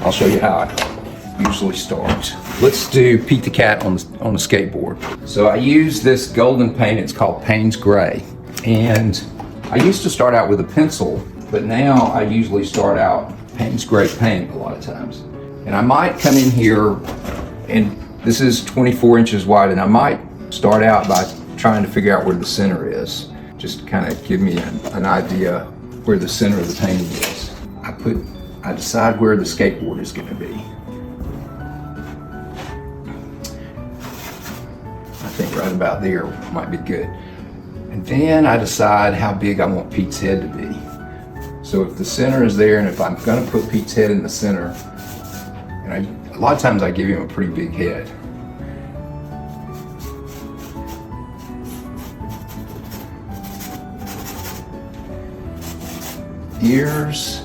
I'll show you how I usually start. Let's do Pete the Cat on the skateboard. So I use this golden paint, it's called Payne's Gray. And I used to start out with a pencil, but now I usually start out Payne's Gray paint a lot of times. And I might come in here, and this is 24 inches wide, and I might start out by trying to figure out where the center is. Just kind of give me an idea where the center of the painting is. I decide where the skateboard is going to be. I think right about there might be good. And then I decide how big I want Pete's head to be. So if the center is there, and if I'm going to put Pete's head in the center, and a lot of times I give him a pretty big head. Ears,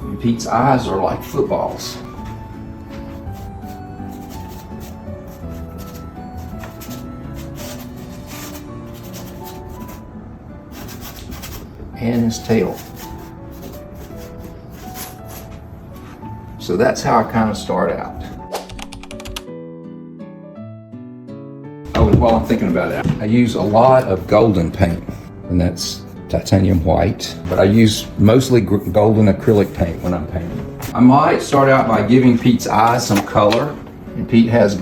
and Pete's eyes are like footballs. And his tail. So that's how I kind of start out. Oh, and while I'm thinking about it, I use a lot of golden paint, and that's titanium white, but I use mostly golden acrylic paint when I'm painting. I might start out by giving Pete's eyes some color, and Pete has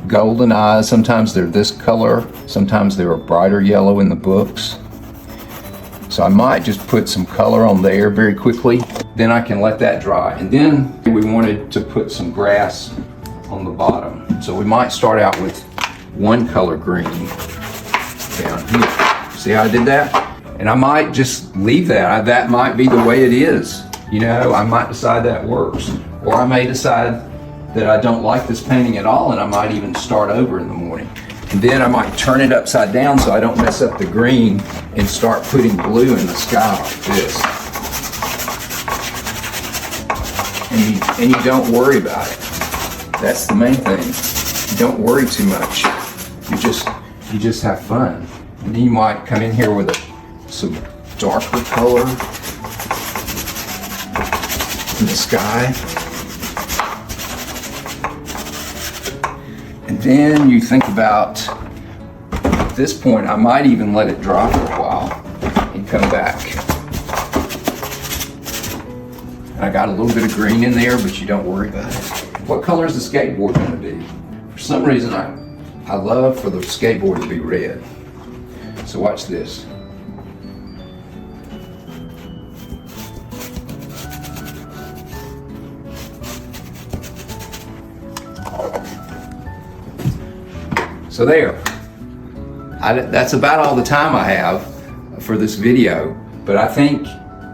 golden eyes. Sometimes they're this color, sometimes they're a brighter yellow in the books. So I might just put some color on there very quickly. Then I can let that dry. And then we wanted to put some grass on the bottom. So we might start out with one color green down here. See how I did that? And I might just leave that. That might be the way it is. You know, I might decide that works. Or I may decide that I don't like this painting at all, and I might even start over in the morning. And then I might turn it upside down so I don't mess up the green and start putting blue in the sky like this. And you don't worry about it. That's the main thing. You don't worry too much. You just have fun. And then you might come in here with some darker color in the sky. And then you think about, at this point, I might even let it dry for a while and come back. And I got a little bit of green in there, but you don't worry about it. What color is the skateboard going to be? For some reason, I love for the skateboard to be red. So watch this. So there, that's about all the time I have for this video, but I think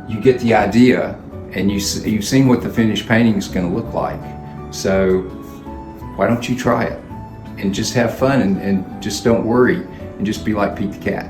you get the idea, and you've seen what the finished painting is going to look like. So why don't you try it and just have fun, and just don't worry, and just be like Pete the Cat.